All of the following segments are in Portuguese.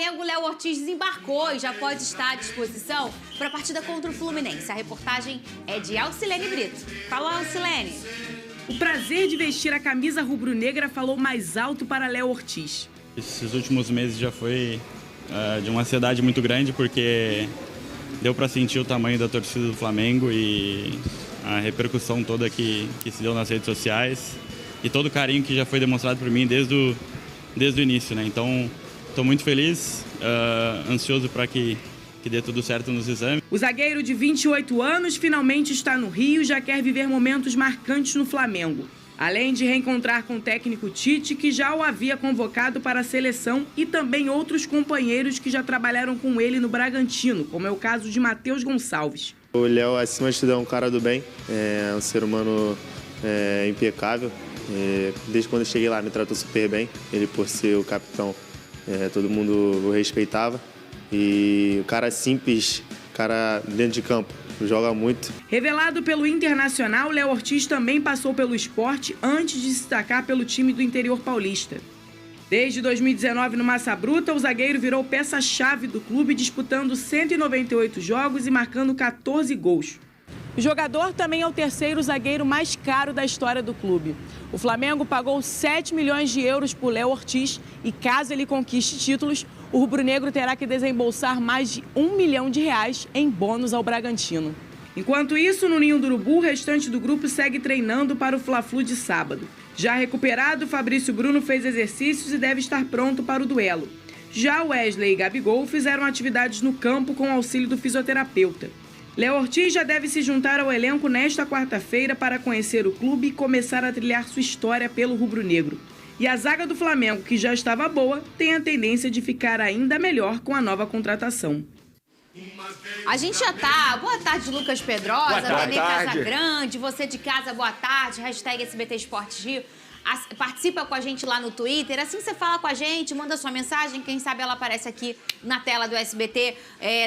Flamengo, Léo Ortiz desembarcou e já pode estar à disposição para a partida contra o Fluminense. A reportagem é de Alcilene Brito. Fala, Alcilene. O prazer de vestir a camisa rubro-negra falou mais alto para Léo Ortiz. Esses últimos meses já foi de uma ansiedade muito grande, porque deu para sentir o tamanho da torcida do Flamengo e a repercussão toda que se deu nas redes sociais e todo o carinho que já foi demonstrado por mim desde o início, né? Então, estou muito feliz, ansioso para que dê tudo certo nos exames. O zagueiro de 28 anos finalmente está no Rio e já quer viver momentos marcantes no Flamengo. Além de reencontrar com o técnico Tite, que já o havia convocado para a seleção, e também outros companheiros que já trabalharam com ele no Bragantino, como é o caso de Matheus Gonçalves. O Léo, acima de tudo, é um cara do bem, é um ser humano impecável. Desde quando eu cheguei lá, me tratou super bem. Ele, por ser o capitão, todo mundo o respeitava. E o cara simples, cara dentro de campo, joga muito. Revelado pelo Internacional, Léo Ortiz também passou pelo Sport antes de se destacar pelo time do interior paulista. Desde 2019, no Massa Bruta, o zagueiro virou peça-chave do clube, disputando 198 jogos e marcando 14 gols. O jogador também é o terceiro zagueiro mais caro da história do clube. O Flamengo pagou 7 milhões de euros por Léo Ortiz e, caso ele conquiste títulos, o rubro-negro terá que desembolsar mais de R$1 milhão em bônus ao Bragantino. Enquanto isso, no Ninho do Urubu, o restante do grupo segue treinando para o Fla-Flu de sábado. Já recuperado, Fabrício Bruno fez exercícios e deve estar pronto para o duelo. Já Wesley e Gabigol fizeram atividades no campo com o auxílio do fisioterapeuta. Léo Ortiz já deve se juntar ao elenco nesta quarta-feira para conhecer o clube e começar a trilhar sua história pelo rubro-negro. E a zaga do Flamengo, que já estava boa, tem a tendência de ficar ainda melhor com a nova contratação. A gente já tá. Boa tarde, Lucas Pedrosa, Benê Casagrande, você de casa, boa tarde, hashtag SBT Esportes Rio. Participa com a gente lá no Twitter. Assim que você fala com a gente, manda sua mensagem, quem sabe ela aparece aqui na tela do SBT.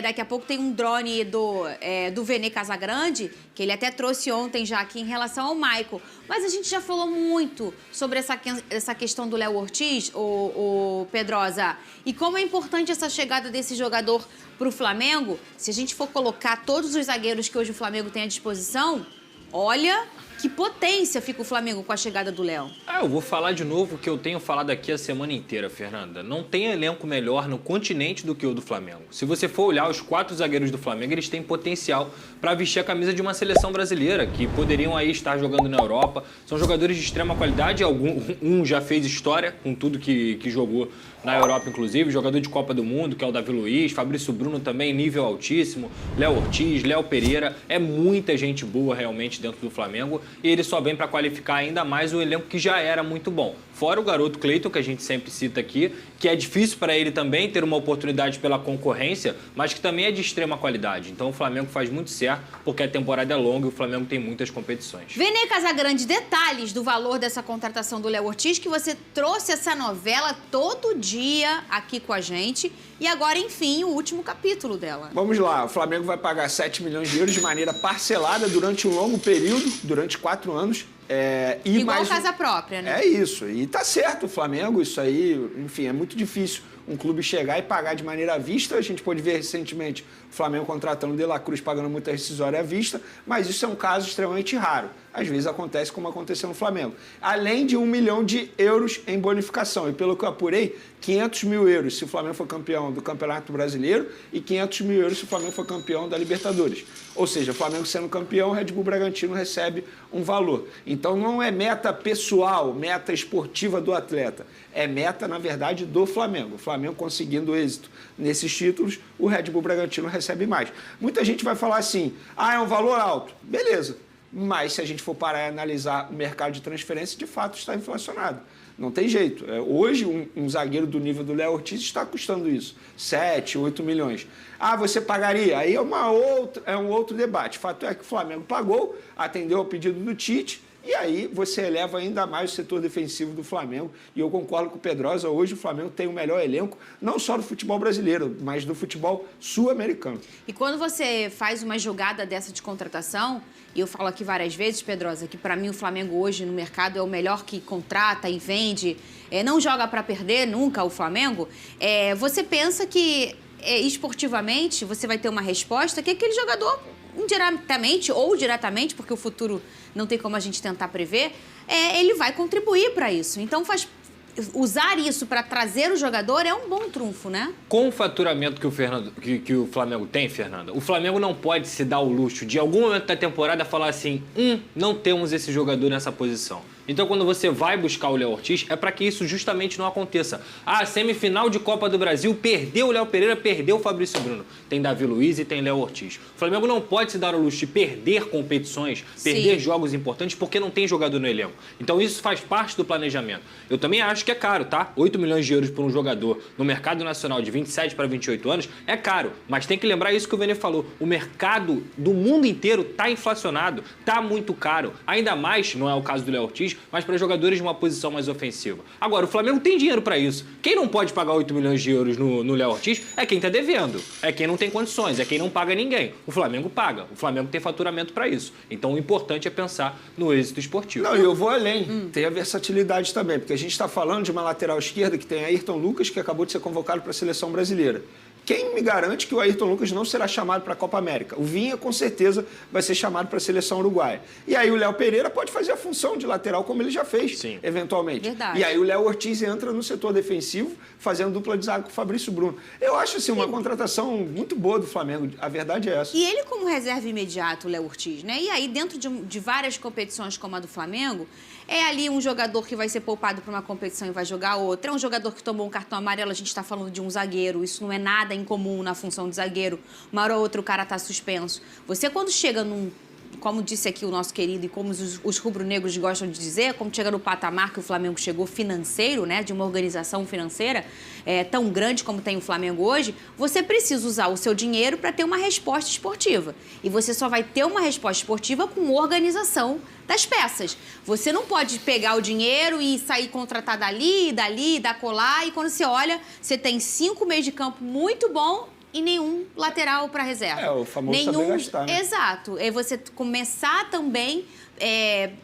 Daqui a pouco tem um drone do Benê Casagrande, que ele até trouxe ontem já aqui em relação ao Maicon. Mas a gente já falou muito sobre essa questão do Léo Ortiz, o Pedrosa, e como é importante essa chegada desse jogador para o Flamengo. Se a gente for colocar todos os zagueiros que hoje o Flamengo tem à disposição, olha que potência fica o Flamengo com a chegada do Léo. Eu vou falar de novo o que eu tenho falado aqui a semana inteira, Fernanda. Não tem elenco melhor no continente do que o do Flamengo. Se você for olhar os 4 zagueiros do Flamengo, eles têm potencial para vestir a camisa de uma seleção brasileira, que poderiam aí estar jogando na Europa. São jogadores de extrema qualidade, um já fez história com tudo que jogou na Europa, inclusive, jogador de Copa do Mundo, que é o Davi Luiz, Fabrício Bruno também, nível altíssimo, Léo Ortiz, Léo Pereira, é muita gente boa realmente dentro do Flamengo, e ele só vem para qualificar ainda mais o elenco que já era muito bom. Fora o garoto Cleiton, que a gente sempre cita aqui, que é difícil para ele também ter uma oportunidade pela concorrência, mas que também é de extrema qualidade. Então o Flamengo faz muito certo, porque a temporada é longa e o Flamengo tem muitas competições. Benê Casagrande, detalhes do valor dessa contratação do Léo Ortiz, que você trouxe essa novela todo dia aqui com a gente. E agora, enfim, o último capítulo dela. Vamos lá, o Flamengo vai pagar 7 milhões de euros de maneira parcelada durante um longo período, durante 4 anos. E igual casa própria, né? É isso, e tá certo o Flamengo, isso aí, enfim, é muito difícil um clube chegar e pagar de maneira à vista. A gente pôde ver recentemente o Flamengo contratando o De La Cruz, pagando multa rescisória à vista, mas isso é um caso extremamente raro. Às vezes acontece como aconteceu no Flamengo. Além de 1 milhão de euros em bonificação. E pelo que eu apurei, 500 mil euros se o Flamengo for campeão do Campeonato Brasileiro e 500 mil euros se o Flamengo for campeão da Libertadores. Ou seja, o Flamengo sendo campeão, o Red Bull Bragantino recebe um valor. Então não é meta pessoal, meta esportiva do atleta. É meta, na verdade, do Flamengo. O Flamengo conseguindo êxito nesses títulos, o Red Bull Bragantino recebe mais. Muita gente vai falar assim, é um valor alto. Beleza. Mas se a gente for parar e analisar o mercado de transferência, de fato está inflacionado. Não tem jeito. Hoje, um zagueiro do nível do Léo Ortiz está custando isso. 7, 8 milhões. Você pagaria? Aí é um outro debate. O fato é que o Flamengo pagou, atendeu ao pedido do Tite E aí você eleva ainda mais o setor defensivo do Flamengo. E eu concordo com o Pedrosa, hoje o Flamengo tem o melhor elenco, não só do futebol brasileiro, mas do futebol sul-americano. E quando você faz uma jogada dessa de contratação, e eu falo aqui várias vezes, Pedrosa, que para mim o Flamengo hoje no mercado é o melhor que contrata e vende, não joga para perder nunca o Flamengo, você pensa que esportivamente você vai ter uma resposta que aquele jogador, indiretamente ou diretamente, porque o futuro não tem como a gente tentar prever, ele vai contribuir para isso. Então, usar isso para trazer o jogador é um bom trunfo, né? Com o faturamento que o Flamengo tem, Fernanda, o Flamengo não pode se dar o luxo de, em algum momento da temporada, falar assim, não temos esse jogador nessa posição. Então, quando você vai buscar o Léo Ortiz, é para que isso justamente não aconteça. semifinal de Copa do Brasil, perdeu o Léo Pereira, perdeu o Fabrício Bruno. Tem Davi Luiz e tem Léo Ortiz. O Flamengo não pode se dar o luxo de perder competições, perder jogos importantes, porque não tem jogador no elenco. Então, isso faz parte do planejamento. Eu também acho que é caro, tá? 8 milhões de euros por um jogador no mercado nacional de 27 para 28 anos é caro. Mas tem que lembrar isso que o Vene falou. O mercado do mundo inteiro está inflacionado, está muito caro. Ainda mais, não é o caso do Léo Ortiz, mas para jogadores de uma posição mais ofensiva. Agora, o Flamengo tem dinheiro para isso. Quem não pode pagar 8 milhões de euros no Léo Ortiz é quem está devendo, é quem não tem condições, é quem não paga ninguém. O Flamengo paga, o Flamengo tem faturamento para isso. Então, o importante é pensar no êxito esportivo. Não, eu vou além. Tem a versatilidade também, porque a gente está falando de uma lateral esquerda que tem Ayrton Lucas, que acabou de ser convocado para a seleção brasileira. Quem me garante que o Ayrton Lucas não será chamado para a Copa América? O Vinha, com certeza, vai ser chamado para a seleção uruguaia. E aí o Léo Pereira pode fazer a função de lateral, como ele já fez, eventualmente. Verdade. E aí o Léo Ortiz entra no setor defensivo, fazendo dupla de zaga com o Fabrício Bruno. Eu acho, assim, uma contratação muito boa do Flamengo. A verdade é essa. E ele como reserva imediato, o Léo Ortiz, né? E aí, dentro de várias competições como a do Flamengo, é ali um jogador que vai ser poupado para uma competição e vai jogar outra. É um jogador que tomou um cartão amarelo, a gente está falando de um zagueiro. Isso não é nada incomum na função de zagueiro. Uma hora ou outra o cara está suspenso. Você, quando chega como disse aqui o nosso querido e como os rubro-negros gostam de dizer, como chega no patamar que o Flamengo chegou financeiro, né, de uma organização financeira tão grande como tem o Flamengo hoje, você precisa usar o seu dinheiro para ter uma resposta esportiva. E você só vai ter uma resposta esportiva com organização das peças. Você não pode pegar o dinheiro e sair contratar dali, da colar, e quando você olha, você tem 5 meios de campo muito bom e nenhum lateral para reserva. O famoso saber gastar, né? Exato. É você começar também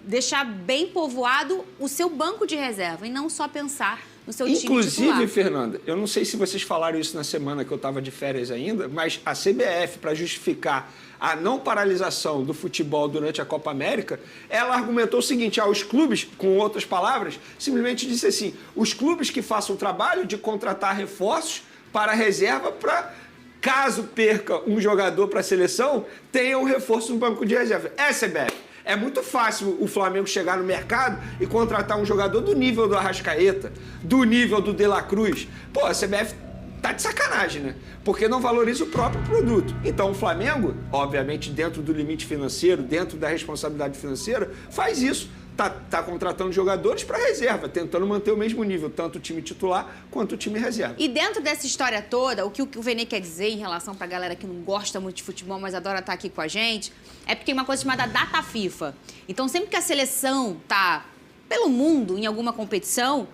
deixar bem povoado o seu banco de reserva e não só pensar no seu time titular. Inclusive, Fernanda, eu não sei se vocês falaram isso na semana que eu estava de férias ainda, mas a CBF, para justificar a não paralisação do futebol durante a Copa América, ela argumentou o seguinte, os clubes, com outras palavras, simplesmente disse assim, os clubes que façam o trabalho de contratar reforços para a reserva para, caso perca um jogador para a seleção, tenham um reforço no banco de reserva. CBF. É muito fácil o Flamengo chegar no mercado e contratar um jogador do nível do Arrascaeta, do nível do De La Cruz. Pô, a CBF tá de sacanagem, né? Porque não valoriza o próprio produto. Então o Flamengo, obviamente dentro do limite financeiro, dentro da responsabilidade financeira, faz isso. Tá contratando jogadores para reserva, tentando manter o mesmo nível, tanto o time titular quanto o time reserva. E dentro dessa história toda, o que o Vene quer dizer em relação pra galera que não gosta muito de futebol, mas adora estar aqui com a gente, é porque tem uma coisa chamada data FIFA. Então, sempre que a seleção tá pelo mundo em alguma competição,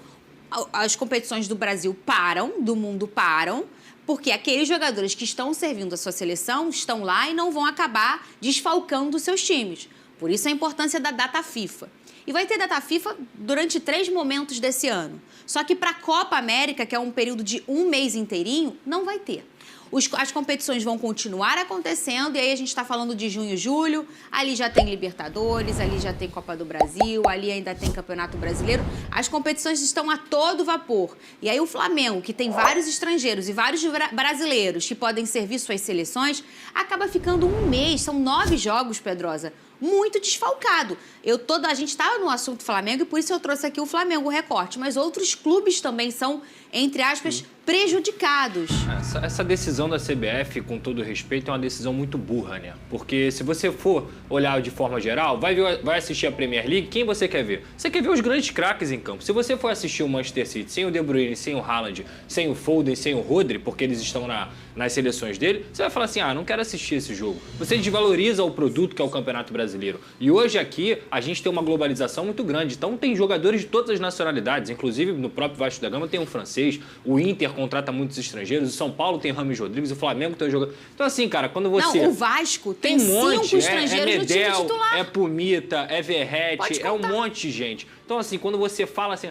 as competições do Brasil param, do mundo param, porque aqueles jogadores que estão servindo a sua seleção estão lá e não vão acabar desfalcando os seus times. Por isso a importância da data FIFA. E vai ter data FIFA durante 3 momentos desse ano. Só que para a Copa América, que é um período de 1 mês inteirinho, não vai ter. As competições vão continuar acontecendo, e aí a gente está falando de junho e julho, ali já tem Libertadores, ali já tem Copa do Brasil, ali ainda tem Campeonato Brasileiro. As competições estão a todo vapor. E aí o Flamengo, que tem vários estrangeiros e vários brasileiros que podem servir suas seleções, acaba ficando 1 mês, são 9 jogos, Pedrosa, muito desfalcado. A gente estava no assunto Flamengo e por isso eu trouxe aqui o Flamengo, o recorte, mas outros clubes também são, entre aspas, prejudicados. Essa decisão da CBF, com todo respeito, é uma decisão muito burra, né? Porque se você for olhar de forma geral, vai assistir a Premier League, quem você quer ver? Você quer ver os grandes craques em campo. Se você for assistir o Manchester City sem o De Bruyne, sem o Haaland, sem o Foden, sem o Rodri, porque eles estão nas seleções dele, você vai falar assim, não quero assistir esse jogo. Você desvaloriza o produto que é o Campeonato Brasileiro. E hoje aqui, a gente tem uma globalização muito grande. Então tem jogadores de todas as nacionalidades, inclusive no próprio Vasco da Gama tem um francês, o Inter contrata muitos estrangeiros, o São Paulo tem Rames Rodrigues, o Flamengo tem um jogador... Então assim, cara, quando você... Não, o Vasco tem um monte, 5 estrangeiros no time titular. É Pumita, é Verratti, é um monte de gente. Então assim, quando você fala assim,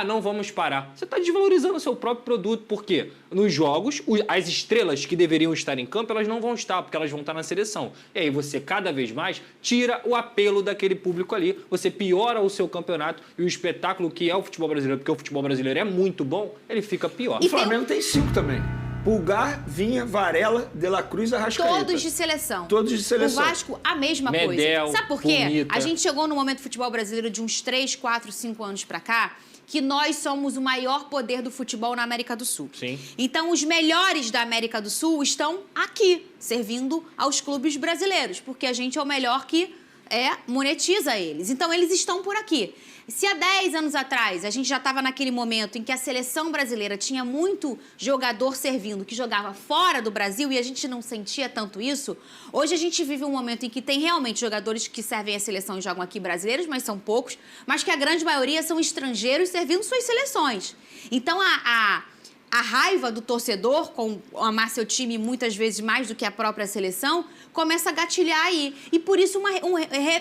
não vamos parar, você está desvalorizando o seu próprio produto. Por quê? Nos jogos, as estrelas que deveriam estar em campo, elas não vão estar, porque elas vão estar na seleção. E aí você, cada vez mais, tira o apelo daquele público ali, você piora o seu campeonato e o espetáculo que é o futebol brasileiro, porque o futebol brasileiro é muito bom, ele fica pior. O Flamengo tem 5 também. Pulgar, Vinha, Varela, De La Cruz e Arrascaeta. Todos de seleção. Todos de seleção. O Vasco, a mesma Medel, coisa. Sabe por quê? Pumita. A gente chegou no momento do futebol brasileiro de uns 3, 4, 5 anos pra cá, que nós somos o maior poder do futebol na América do Sul. Sim. Então, os melhores da América do Sul estão aqui, servindo aos clubes brasileiros, porque a gente é o melhor que monetiza eles. Então, eles estão por aqui. Se há 10 anos atrás a gente já estava naquele momento em que a seleção brasileira tinha muito jogador servindo que jogava fora do Brasil e a gente não sentia tanto isso, hoje a gente vive um momento em que tem realmente jogadores que servem a seleção e jogam aqui brasileiros, mas são poucos, mas que a grande maioria são estrangeiros servindo suas seleções. Então a raiva do torcedor, com amar seu time muitas vezes mais do que a própria seleção, começa a gatilhar aí. E por isso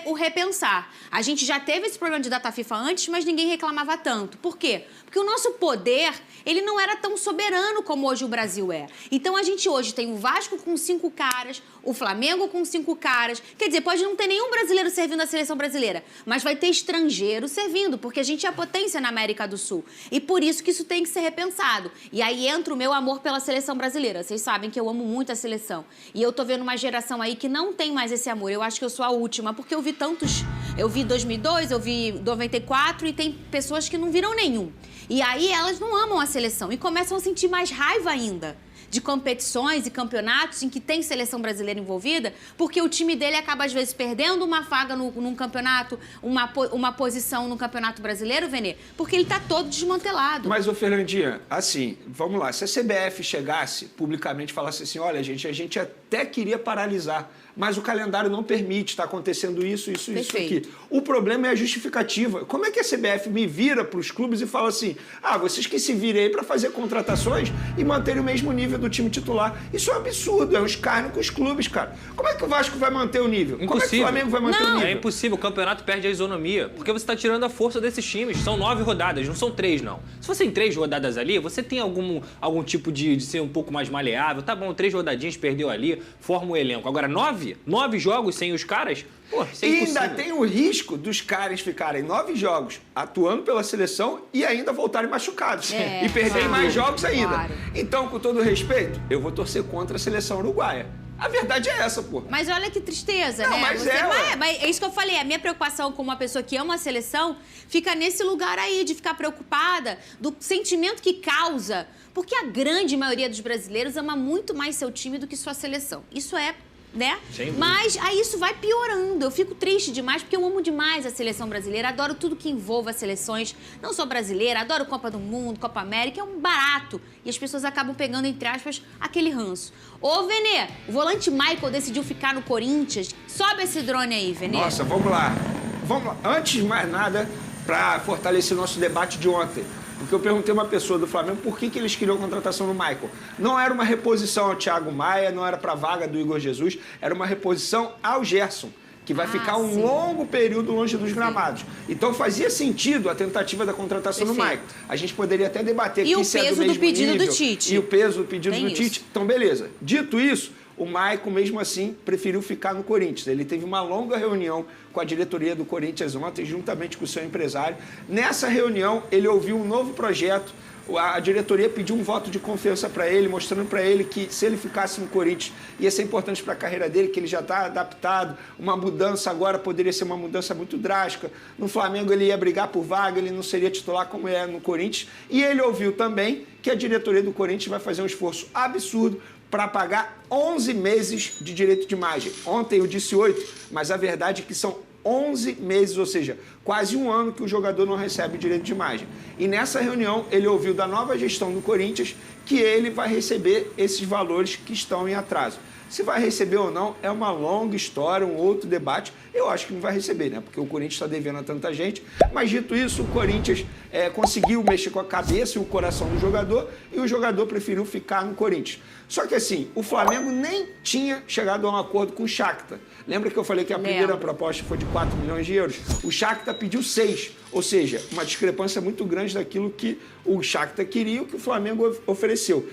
o repensar. A gente já teve esse problema de data FIFA antes, mas ninguém reclamava tanto. Por quê? Porque o nosso poder, ele não era tão soberano como hoje o Brasil é. Então a gente hoje tem o Vasco com 5 caras, o Flamengo com 5 caras. Quer dizer, pode não ter nenhum brasileiro servindo a seleção brasileira, mas vai ter estrangeiro servindo, porque a gente é a potência na América do Sul. E por isso que isso tem que ser repensado. E aí entra o meu amor pela seleção brasileira. Vocês sabem que eu amo muito a seleção. E eu tô vendo uma geração aí que não tem mais esse amor. Eu acho que eu sou a última, porque eu vi tantos... Eu vi 2002, eu vi 94 e tem pessoas que não viram nenhum. E aí elas não amam a seleção e começam a sentir mais raiva ainda de competições e campeonatos em que tem seleção brasileira envolvida, porque o time dele acaba, às vezes, perdendo uma vaga num campeonato, uma posição no campeonato brasileiro, Venê, porque ele está todo desmantelado. Mas, ô Fernandinha, assim, vamos lá, se a CBF chegasse publicamente e falasse assim, olha, gente, a gente até queria paralisar, mas o calendário não permite, está acontecendo isso aqui. O problema é a justificativa. Como é que a CBF me vira para os clubes e fala assim, vocês que se virem aí para fazer contratações e manterem o mesmo nível do time titular? Isso é um absurdo, é um escárnio com os clubes, cara. Como é que o Vasco vai manter o nível? Impossível. Como é que o Flamengo vai manter o nível? É impossível, o campeonato perde a isonomia, porque você está tirando a força desses times. São 9 rodadas, não são 3, não. Se fossem 3 rodadas ali, você tem algum tipo de ser um pouco mais maleável. Tá bom, 3 rodadinhas, perdeu ali, forma o elenco. Agora, 9 jogos sem os caras? Pô, isso é impossível. E ainda tem o risco dos caras ficarem 9 jogos atuando pela seleção e ainda voltarem machucados. E perderem mais jogos ainda. Claro. Então, com todo respeito, eu vou torcer contra a seleção uruguaia. A verdade é essa, pô. Mas olha que tristeza, não, né? Mas é isso que eu falei. A minha preocupação como uma pessoa que ama a seleção fica nesse lugar aí, de ficar preocupada do sentimento que causa. Porque a grande maioria dos brasileiros ama muito mais seu time do que sua seleção. Isso é... né? Mas aí isso vai piorando. Eu fico triste demais porque eu amo demais a seleção brasileira, adoro tudo que envolva as seleções, não só brasileira, adoro Copa do Mundo, Copa América, é um barato. E as pessoas acabam pegando, entre aspas, aquele ranço. Ô, Venê, o volante Michael decidiu ficar no Corinthians. Sobe esse drone aí, Venê. Nossa, vamos lá. Antes de mais nada, para fortalecer nosso debate de ontem, porque eu perguntei a uma pessoa do Flamengo por que eles queriam a contratação do Michael. Não era uma reposição ao Thiago Maia, não era para a vaga do Igor Jesus, era uma reposição ao Gerson, que vai ficar um longo período longe dos gramados. Então fazia sentido a tentativa da contratação do Michael. A gente poderia até debater aqui se é do mesmo nível. E o peso do pedido do Tite. E o peso do pedido do Tite. Então, beleza. Dito isso, o Maicon, mesmo assim, preferiu ficar no Corinthians. Ele teve uma longa reunião com a diretoria do Corinthians ontem, juntamente com o seu empresário. Nessa reunião, ele ouviu um novo projeto A diretoria pediu um voto de confiança para ele, mostrando para ele que se ele ficasse no Corinthians ia ser importante para a carreira dele, que ele já está adaptado. Uma mudança agora poderia ser uma mudança muito drástica. No Flamengo ele ia brigar por vaga, ele não seria titular como é no Corinthians. E ele ouviu também que a diretoria do Corinthians vai fazer um esforço absurdo para pagar 11 meses de direito de imagem. Ontem eu disse 8, mas a verdade é que são 11 meses, ou seja, quase um ano que o jogador não recebe direito de imagem. E nessa reunião ele ouviu da nova gestão do Corinthians que ele vai receber esses valores que estão em atraso. Se vai receber ou não é uma longa história, um outro debate. Eu acho que não vai receber, né? Porque o Corinthians está devendo a tanta gente. Mas dito isso, o Corinthians conseguiu mexer com a cabeça e o coração do jogador e o jogador preferiu ficar no Corinthians. Só que assim, o Flamengo nem tinha chegado a um acordo com o Shakhtar. Lembra que eu falei que a primeira proposta foi de 4 milhões de euros? O Shakhtar pediu 6, ou seja, uma discrepância muito grande daquilo que o Shakhtar queria e o que o Flamengo ofereceu.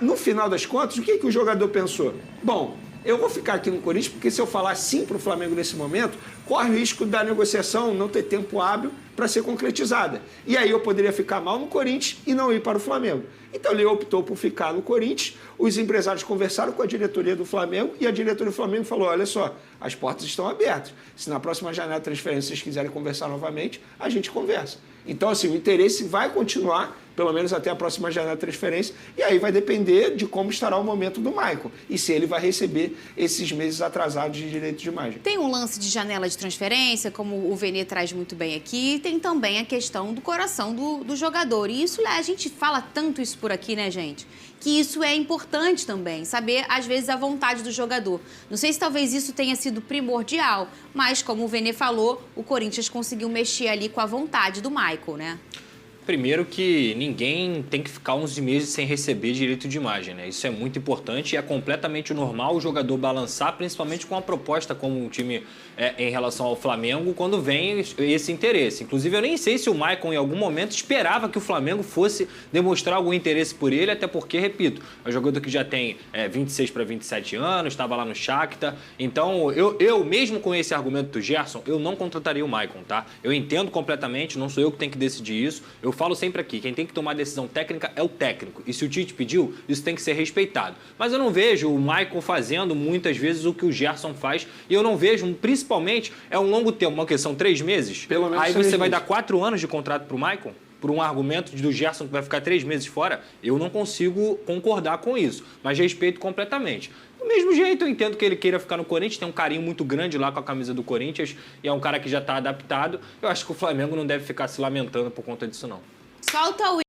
No final das contas, o que o jogador pensou? Bom, eu vou ficar aqui no Corinthians porque se eu falar sim para o Flamengo nesse momento, corre o risco da negociação não ter tempo hábil para ser concretizada. E aí eu poderia ficar mal no Corinthians e não ir para o Flamengo. Então ele optou por ficar no Corinthians, os empresários conversaram com a diretoria do Flamengo e a diretoria do Flamengo falou, olha só, as portas estão abertas. Se na próxima janela de transferência vocês quiserem conversar novamente, a gente conversa. Então, assim, o interesse vai continuar, pelo menos até a próxima janela de transferência, e aí vai depender de como estará o momento do Maicon e se ele vai receber esses meses atrasados de direito de imagem. Tem um lance de janela de transferência, como o Vene traz muito bem aqui, tem também a questão do coração do jogador. E isso, a gente fala tanto isso por aqui, né, gente? Que isso é importante também, saber, às vezes, a vontade do jogador. Não sei se talvez isso tenha sido primordial, mas, como o Vene falou, o Corinthians conseguiu mexer ali com a vontade do Maicon, né? Primeiro que ninguém tem que ficar 11 meses sem receber direito de imagem, né? Isso é muito importante e é completamente normal o jogador balançar, principalmente com a proposta como um time em relação ao Flamengo, quando vem esse interesse. Inclusive, eu nem sei se o Maicon, em algum momento, esperava que o Flamengo fosse demonstrar algum interesse por ele, até porque, repito, é um jogador que já tem 26 para 27 anos, estava lá no Shakhtar. Então, eu mesmo com esse argumento do Gerson, eu não contrataria o Maicon, tá? Eu entendo completamente, não sou eu que tenho que decidir isso. Eu falo sempre aqui, quem tem que tomar a decisão técnica é o técnico. E se o Tite pediu, isso tem que ser respeitado. Mas eu não vejo o Maicon fazendo muitas vezes o que o Gerson faz. E eu não vejo, principalmente, é um longo tempo, uma questão 3 meses. Pelo menos aí 3 você vai meses. dar 4 anos de contrato pro Maicon? Por um argumento do Gerson que vai ficar 3 meses fora? Eu não consigo concordar com isso. Mas respeito completamente. Do mesmo jeito, eu entendo que ele queira ficar no Corinthians, tem um carinho muito grande lá com a camisa do Corinthians e é um cara que já está adaptado. Eu acho que o Flamengo não deve ficar se lamentando por conta disso, não. Solta o